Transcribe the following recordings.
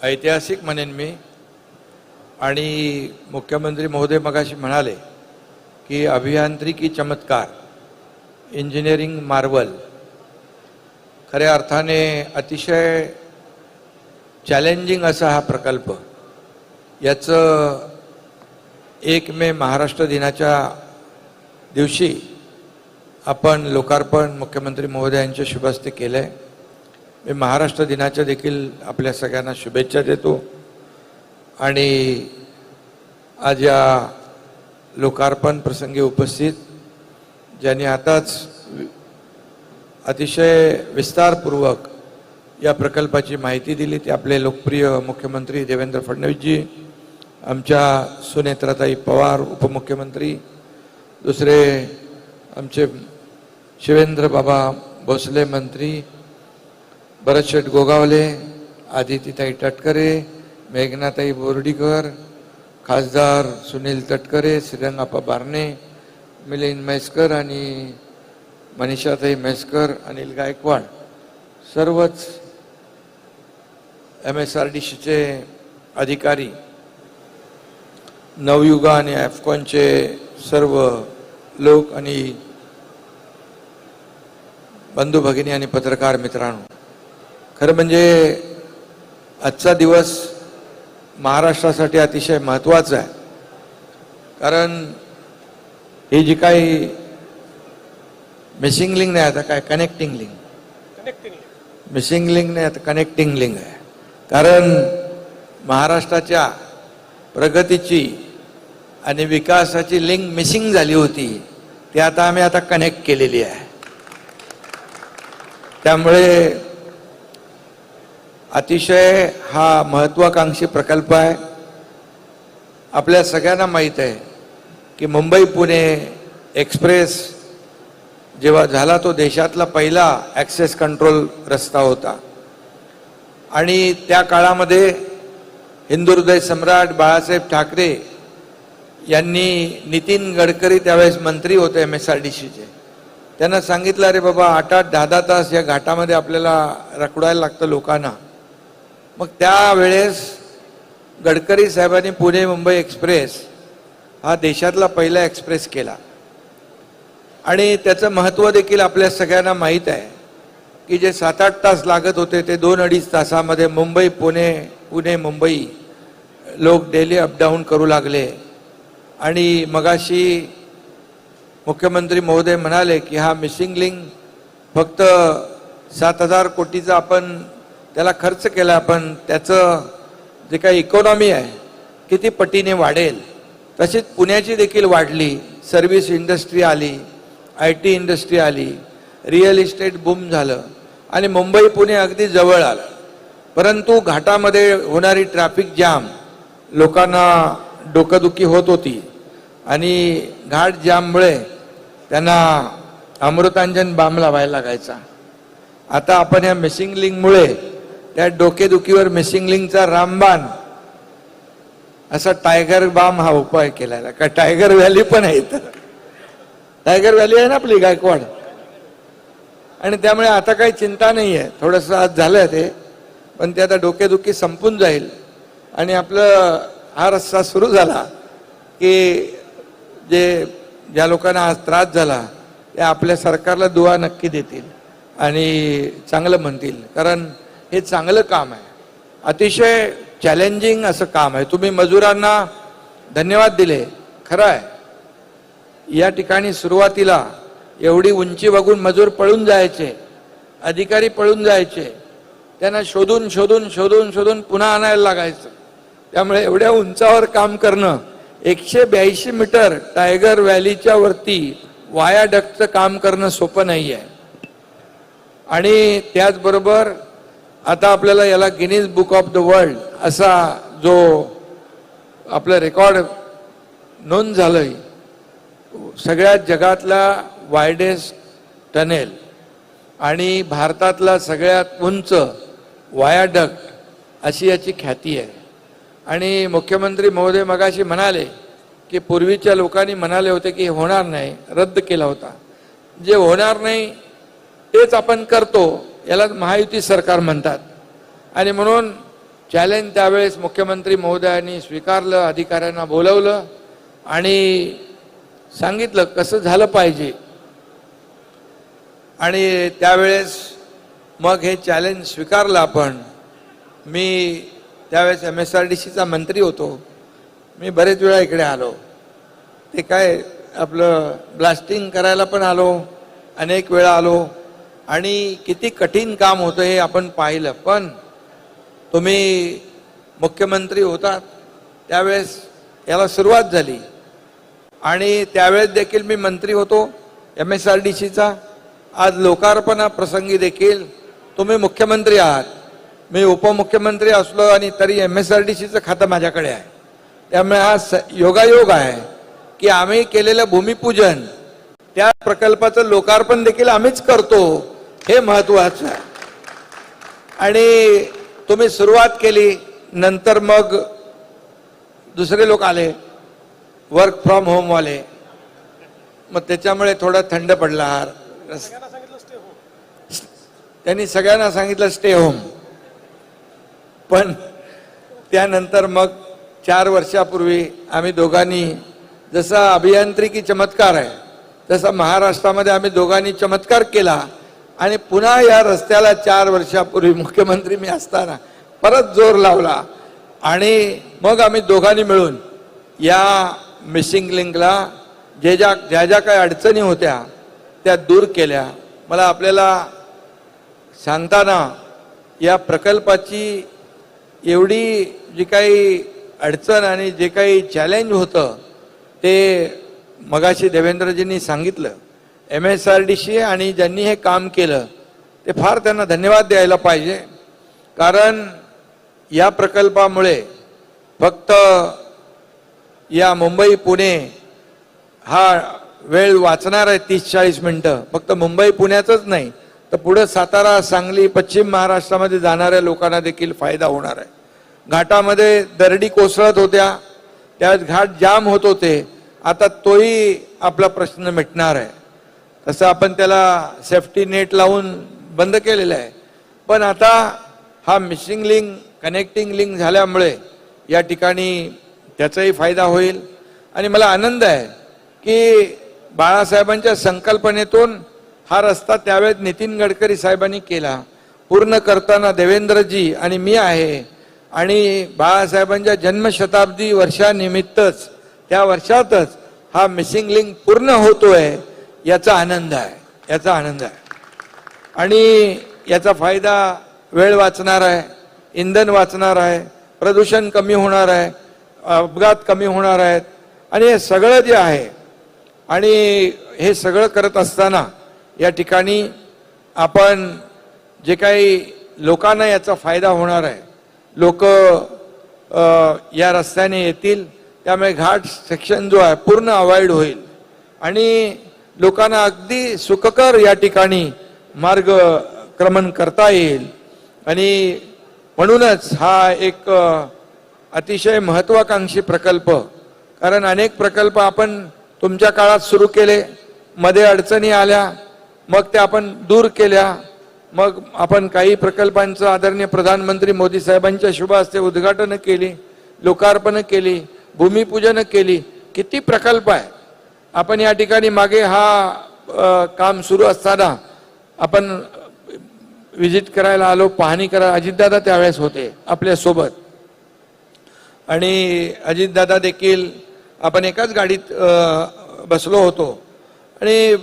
ऐतिहासिक म्हणेन मी। आणि मुख्यमंत्री महोदय मगाशी म्हणाले की अभियांत्रिकी चमत्कार, इंजिनिअरिंग मार्वल, खऱ्या अर्थाने अतिशय चॅलेंजिंग असा हा प्रकल्प। याचं 1 मे महाराष्ट्र दिनाच्या दिवशी आपण लोकार्पण मुख्यमंत्री महोदयांच्या शुभ हस्ते केलंय। मी महाराष्ट्र दिनाच्या देखील आपल्या सगळ्यांना शुभेच्छा देतो। आणि आज या लोकार्पण प्रसंगी उपस्थित ज्यांनी आताच अतिशय विस्तारपूर्वक या प्रकल्पाची माहिती दिली ते आपले लोकप्रिय मुख्यमंत्री देवेंद्र फडणवीसजी, आमच्या सुनेत्राताई पवार उपमुख्यमंत्री, दुसरे आमचे शिवेंद्र बाबा भोसले मंत्री, भरतशेठ गोगावले, आदितीताई तटकरे, मेघनाताई बोर्डीकर, खासदार सुनील तटकरे, श्रीरंगाप्पा बारणे, मिलिंद म्हैसकर आणि मनीषाताई म्हैसकर, अनिल गायकवाड, सर्वच MSRDCचे अधिकारी, नवयुगा आणि AFCONचे सर्व लोक आणि बंधू भगिनी आणि पत्रकार मित्रांनो, खरं म्हणजे आजचा दिवस महाराष्ट्रासाठी अतिशय महत्त्वाचा आहे। कारण ही जी काही मिसिंग लिंक नाही, आता काय कनेक्टिंग लिंक, मिसिंग लिंक नाही आता कनेक्टिंग लिंक आहे। कारण महाराष्ट्राच्या प्रगतीची आणि विकासाची लिंक मिसिंग झाली होती, ती आता आम्ही कनेक्ट केलेली आहे। त्यामुळे अतिशय हा महत्त्वाकांक्षी प्रकल्प आहे। आपल्या सगळ्यांना माहीत आहे की मुंबई पुणे एक्सप्रेस जेव्हा झाला तो देशातला पहिला ॲक्सेस कंट्रोल रस्ता होता। आणि त्या काळामध्ये हिंदुहृदय सम्राट बाळासाहेब ठाकरे यांनी नितीन गडकरी त्यावेळेस मंत्री होते MSRDCचे, त्यांना सांगितलं, अरे बाबा 8-8 10-10 तास या घाटामध्ये आपल्याला रखडायला लागतं लोकांना। मग त्यावेळेस गडकरी साहेबांनी पुणे मुंबई एक्सप्रेस हा देशातला पहिला एक्सप्रेस केला। आणि त्याचं महत्त्व देखील आपल्या सगळ्यांना माहीत आहे की जे 7-8 तास लागत होते ते 2-2.5 तासामध्ये मुंबई पुणे, पुणे मुंबई लोक डेली अपडाऊन करू लागले। आणि मगाशी मुख्यमंत्री महोदय म्हणाले की हा मिसिंग लिंक फक्त 7,000 कोटीचा आपण त्याला खर्च केला, पण त्याचं जे काही इकॉनॉमी आहे किती पटीने वाढेल। तशीच पुण्याची देखील वाढली, सर्व्हिस इंडस्ट्री आली, IT इंडस्ट्री आली, रिअल इस्टेट बूम झालं आणि मुंबई पुणे अगदी जवळ आलं। परंतु घाटामध्ये होणारी ट्रॅफिक जाम लोकांना डोकंदुखी होत होती आणि घाट जाममुळे त्यांना अमृतांजन बाम लावायला लागायचा। आता आपण या मिसिंग लिंकमुळे त्या डोकेदुखीवर मिसिंग लिंकचा रामबाण असा टायगर बाम हा उपाय केला। का टायगर व्हॅली पण आहे, टायगर व्हॅली आहे ना आपली गायकवाड, आणि त्यामुळे आता काही चिंता नाही आहे। थोडंसं आज झालं ते, पण ते आता डोकेदुखी संपून जाईल आणि आपलं हा रस्ता सुरू झाला की ज्या लोकांना आज त्रास झाला ते आपल्या सरकारला दुआ नक्की देतील आणि चांगलं म्हणतील। कारण हे चांगलं काम आहे, अतिशय चॅलेंजिंग असं काम आहे। तुम्ही मजुरांना धन्यवाद दिले, खरं आहे। या ठिकाणी सुरुवातीला एवढी उंची बघून मजूर पळून जायचे, अधिकारी पळून जायचे, त्यांना शोधून शोधून शोधून शोधून पुन्हा आणायला लागायचं। त्यामुळे एवढ्या उंचावर काम करणं, 182 मीटर टायगर व्हॅलीच्या वरती वायाडक्टचं काम करणं सोपं नाही आहे। आणि त्याचबरोबर आता आपल्याला याला Guinness book of the world असा जो आपलं रेकॉर्ड नोंद झालंय, सगळ्यात जगातला वायडेस्ट टनेल आणि भारतातला सगळ्यात उंच वायाडक्ट अशी याची ख्याती आहे। आणि मुख्यमंत्री महोदय मगाशी म्हणाले की पूर्वीच्या लोकांनी म्हणाले होते की होणार नाही, रद्द केला होता। जे होणार नाही तेच आपण करतो, याला महायुती सरकार म्हणतात। आणि म्हणून चॅलेंज त्यावेळेस मुख्यमंत्री महोदयांनी स्वीकारलं, अधिकाऱ्यांना बोलवलं आणि सांगितलं कसं झालं पाहिजे. आणि त्यावेळेस मग हे चॅलेंज स्वीकारलं आपण. मी त्यावेळेस MSRDCचा मंत्री होतो. मी बरेच वेळा इकडे आलो. ते काय आपलं ब्लास्टिंग करायला पण आलो, अनेक वेळा आलो आणि किती कठीण काम होतं हे आपण पाहिलं. पण तुम्ही मुख्यमंत्री होतात त्यावेळेस याला सुरुवात झाली आणि त्यावेळेस देखील मी मंत्री होतो MSRDCचा. आज लोकार्पणा प्रसंगी देखील तुम्ही मुख्यमंत्री आहात, मी उपमुख्यमंत्री असलो आणि तरी MSRDCचं खातं माझ्याकडे आहे. त्यामुळे हा योगायोग आहे की आम्ही केलेलं भूमिपूजन, त्या प्रकल्पाचं लोकार्पण देखील आम्हीच करतो, हे महत्वाचं आहे. आणि तुम्ही सुरुवात केली, नंतर मग दुसरे लोक आले वर्क फ्रॉम होम वाले, मग त्याच्यामुळे थोडा थंड पडला. त्यांनी सगळ्यांना सांगितलं स्टे होम. पण त्यानंतर मग 4 वर्षापूर्वी आम्ही दोघांनी, जसा अभियांत्रिकी चमत्कार आहे तसा महाराष्ट्रामध्ये आम्ही दोघांनी चमत्कार केला आणि पुन्हा या रस्त्याला 4 वर्षापूर्वी मुख्यमंत्री मी असताना परत जोर लावला आणि मग आम्ही दोघांनी मिळून या मिसिंग लिंकला ज्या ज्या काही अडचणी होत्या त्या दूर केल्या. मला आपल्याला सांगताना या प्रकल्पाची एवढी जी काही अडचण आणि जे काही चॅलेंज होतं ते मगाशी देवेंद्रजींनी सांगितलं. MSRDC आणि ज्यांनी हे काम केलं ते फार त्यांना धन्यवाद द्यायला पाहिजे. कारण या प्रकल्पामुळे फक्त या मुंबई पुणे हा वेळ वाचणार आहे 30-40 मिनिटं. फक्त मुंबई पुण्याचंच नाही तर पुढे सातारा, सांगली, पश्चिम महाराष्ट्रामध्ये जाणाऱ्या लोकांना देखील फायदा होणार आहे. घाटामध्ये दरडी कोसळत होत्या, त्यात घाट जाम होत होते, आता तोही आपला प्रश्न मिटणार आहे. तसं आपण त्याला सेफ्टी नेट लावून बंद केलेलं आहे. पण आता हा मिसिंग लिंक, कनेक्टिंग लिंक झाल्यामुळे या ठिकाणी त्याचाही फायदा होईल. आणि मला आनंद आहे की बाळासाहेबांच्या संकल्पनेतून हा रस्ता त्यावेळेस नितीन गडकरी साहेबांनी केला. पूर्ण करताना देवेंद्रजी आणि मी आहे. आणि बाळासाहेबांच्या जन्मशताब्दी वर्षानिमित्तच, त्या वर्षातच हा मिसिंग लिंक पूर्ण होतोय, याचा आनंद आहे, याचा आनंद आहे. आणि याचा फायदा वेळ वाचणार आहे, इंधन वाचणार आहे, प्रदूषण कमी होणार आहे, अपघात कमी होणार आहेत. आणि हे सगळं जे आहे, आणि हे सगळं करत असताना या ठिकाणी आपण जे काही लोकांना याचा फायदा होणार आहे, लोक या रस्त्याने येतील, त्यामुळे घाट सेक्शन जो आहे पूर्ण अवॉइड होईल आणि लोकांना अगदी सुखकर या ठिकाणी मार्गक्रमण करता येईल. आणि म्हणूनच हा एक अतिशय महत्त्वाकांक्षी प्रकल्प, कारण अनेक प्रकल्प आपण तुमच्या काळात सुरू केले, मध्ये अडचणी आल्या, मग त्या आपण दूर केल्या. मग आपण काही प्रकल्पांचं आदरणीय प्रधानमंत्री मोदी साहेबांच्या शुभ हस्ते उद्घाटन केली, लोकार्पण केली, भूमिपूजन केली. किती प्रकल्प आहे. आपण या ठिकाणी मागे हा काम सुरू असताना आपण विजिट करायला आलो, पाहणी करायला अजितदादा त्यावेळेस होते आपल्या सोबत. आणि अजितदादा देखील, आपण एकाच गाडीत बसलो होतो आणि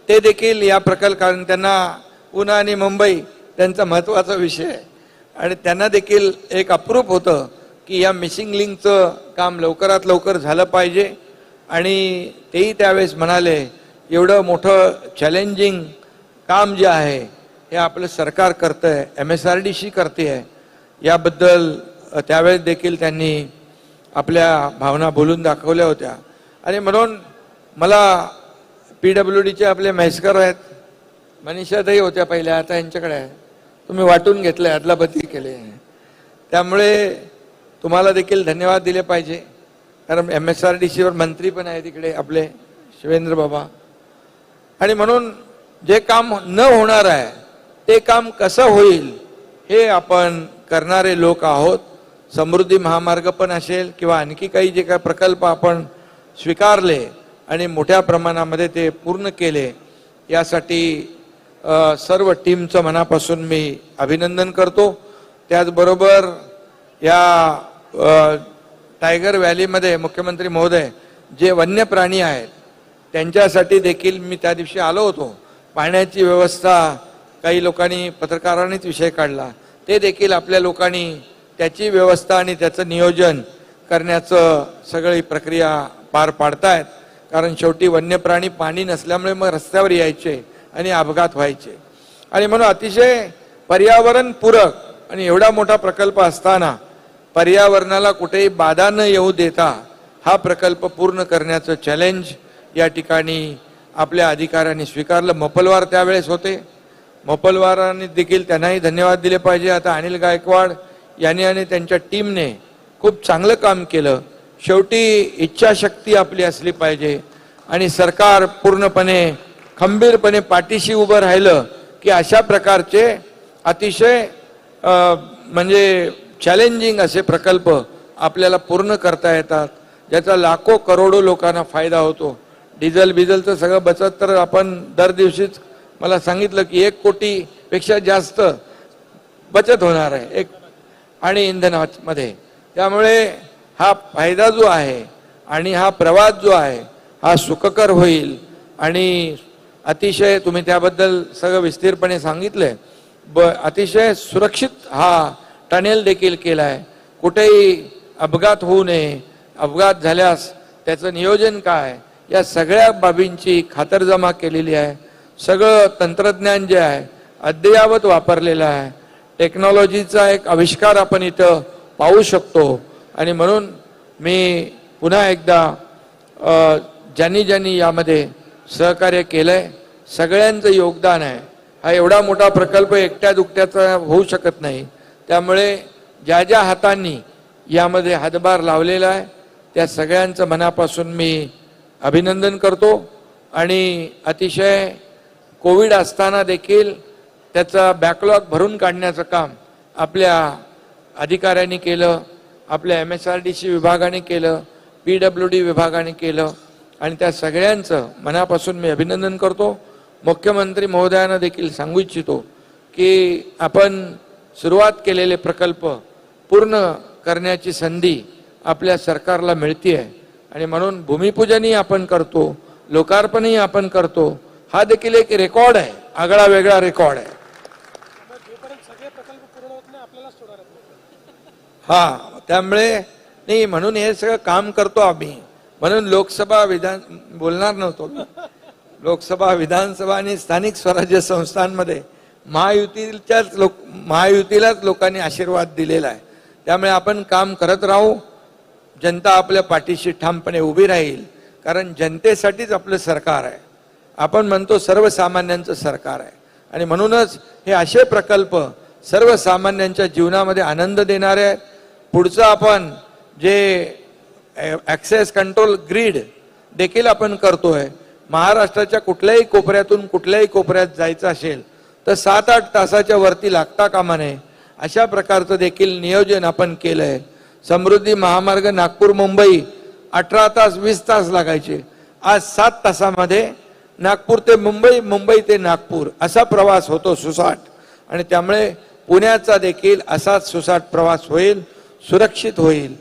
ते देखील या प्रकल्प, कारण त्यांना पुणे आणि मुंबई त्यांचा महत्त्वाचा विषय आहे आणि त्यांना देखील एक अप्रूप होतं की या मिसिंग लिंकचं काम लवकरात लवकर झालं पाहिजे. आणि तेही त्यावेळेस म्हणाले एवढं मोठं चॅलेंजिंग काम जे आहे हे आपलं सरकार करतंय, MSRDC करते आहे, याबद्दल त्यावेळेस देखील त्यांनी आपल्या भावना बोलून दाखवल्या होत्या. आणि म्हणून मला PWDचे आपले म्हैसकर आहेत, मनीषाताई होत्या पहिल्या, आता यांच्याकडे आहे, तुम्ही वाटून घेतले, अदलाबदली केले, त्यामुळे तुम्हाला देखील धन्यवाद दिले पाहिजे. कारण MSRDCवर मंत्री पण आहे तिकडे आपले शिवेंद्र बाबा. आणि म्हणून जे काम न होणार आहे ते काम कसं होईल हे आपण करणारे लोक आहोत. समृद्धी महामार्ग पण असेल किंवा आणखी काही जे काही प्रकल्प आपण स्वीकारले आणि मोठ्या प्रमाणामध्ये ते पूर्ण केले, यासाठी सर्व टीमचं मनापासून मी अभिनंदन करतो. त्याचबरोबर या टायगर व्हॅलीमध्ये मुख्यमंत्री महोदय जे वन्य प्राणी आहेत त्यांच्यासाठी देखील मी त्या दिवशी आलो होतो. पाण्याची व्यवस्था काही लोकांनी, पत्रकारांनीच विषय काढला, ते देखील आपल्या लोकांनी त्याची व्यवस्था आणि त्याचं नियोजन करण्याचं सगळी प्रक्रिया पार पाडतायत. कारण शेवटी वन्य प्राणी पाणी नसल्यामुळे मग रस्त्यावर यायचे आणि अपघात व्हायचे. आणि म्हणून अतिशय पर्यावरणपूरक आणि एवढा मोठा प्रकल्प असताना पर्यावरणाला कुठेही बाधा न येऊ देता हा प्रकल्प पूर्ण करण्याचं चॅलेंज या ठिकाणी आपल्या अधिकाऱ्यांनी स्वीकारलं. मोपलवार त्यावेळेस होते, मोपलवारांनी देखील त्यांनाही धन्यवाद दिले पाहिजे. आता अनिल गायकवाड यांनी आणि त्यांच्या टीमने खूप चांगलं काम केलं. शेवटी इच्छाशक्ती आपली असली पाहिजे आणि सरकार पूर्णपणे खंबीरपणे पाठीशी उभं राहिलं की अशा प्रकारचे अतिशय म्हणजे चॅलेंजिंग असे प्रकल्प आपल्याला पूर्ण करता येतात, ज्याचा लाखो करोडो लोकांना फायदा होतो. डिझेलचं सगळं बचत तर आपण दर दिवशीच मला सांगितलं की 1 कोटीपेक्षा जास्त बचत होणार आहे आणि इंधनामध्ये. त्यामुळे हा फायदा जो आहे आणि हा प्रवास जो आहे हा सुखकर होईल. आणि अतिशय तुम्ही त्याबद्दल सगळं विस्तीरपणे सांगितलंय. अतिशय सुरक्षित हा टनेल देखील केला आहे. कुठेही अपघात होऊ नये, अपघात झाल्यास त्याचं नियोजन काय, या सगळ्या बाबींची खातरजमा केलेली आहे. सगळं तंत्रज्ञान जे आहे अद्ययावत वापरलेलं आहे. टेक्नॉलॉजीचा एक आविष्कार आपण इथं पाहू शकतो. आणि म्हणून मी पुन्हा एकदा ज्यांनी यामध्ये सहकार्य केलंय सगळ्यांचं योगदान आहे. हा एवढा मोठा प्रकल्प एकट्या दुकट्याचा होऊ शकत नाही. त्यामुळे ज्या हातांनी यामध्ये हातभार लावलेला आहे त्या सगळ्यांचं मनापासून मी अभिनंदन करतो. आणि अतिशय कोविड असताना देखील त्याचा बॅकलॉग भरून काढण्याचं काम आपल्या अधिकाऱ्यांनी केलं, आपल्या MSRDC विभागाने केलं, PWD विभागाने केलं. आणि त्या सगळ्यांचं मनापासून मी अभिनंदन करतो. मुख्यमंत्री महोदयांना देखील सांगू इच्छितो की आपण सुरुवात केलेले प्रकल्प पूर्ण करण्याची संधी आपल्या सरकारला मिळते आहे. आणि म्हणून भूमिपूजनही आपण करतो, लोकार्पणही आपण करतो. हा देखील एक रेकॉर्ड आहे, आगळा वेगळा रेकॉर्ड आहे. हा, त्यामुळे नाही म्हणून हे सगळं काम करतो आम्ही. म्हणून लोकसभा विधान बोलणार नव्हतो मी. लोकसभा, विधानसभा आणि स्थानिक स्वराज्य संस्थांमध्ये महायुतीलाच लोकांनी आशीर्वाद दिलेला आहे. त्यामुळे आपण काम करत राहू. जनता आपल्या पाठीशी ठामपणे उभी राहील. कारण जनतेसाठीच आपलं सरकार आहे. आपण म्हणतो सर्वसामान्यांचं सरकार आहे. आणि म्हणूनच हे असे प्रकल्प सर्वसामान्यांच्या जीवनामध्ये आनंद देणारे आहेत. पुढचं आपण जे ॲक्सेस कंट्रोल ग्रीड देखील आपण करतोय. महाराष्ट्राच्या कुठल्याही कोपऱ्यातून कुठल्याही कोपऱ्यात जायचं असेल तर 7-8 तासाच्या वरती लागता कामा नये अशा प्रकारचं देखील नियोजन आपण केलंय. समृद्धी महामार्ग नागपूर मुंबई 18 तास 20 तास लागायचे, आज 7 तासामध्ये नागपूर ते मुंबई, मुंबई ते नागपूर असा प्रवास होतो सुसाट. आणि त्यामुळे पुण्याचा देखील असाच सुसाट प्रवास होईल, सुरक्षित होईल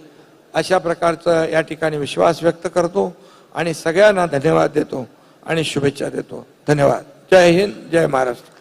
अशा प्रकारचा या ठिकाणी विश्वास व्यक्त करतो. आणि सगळ्यांना धन्यवाद देतो आणि शुभेच्छा देतो. धन्यवाद. जय हिंद, जय महाराष्ट्र.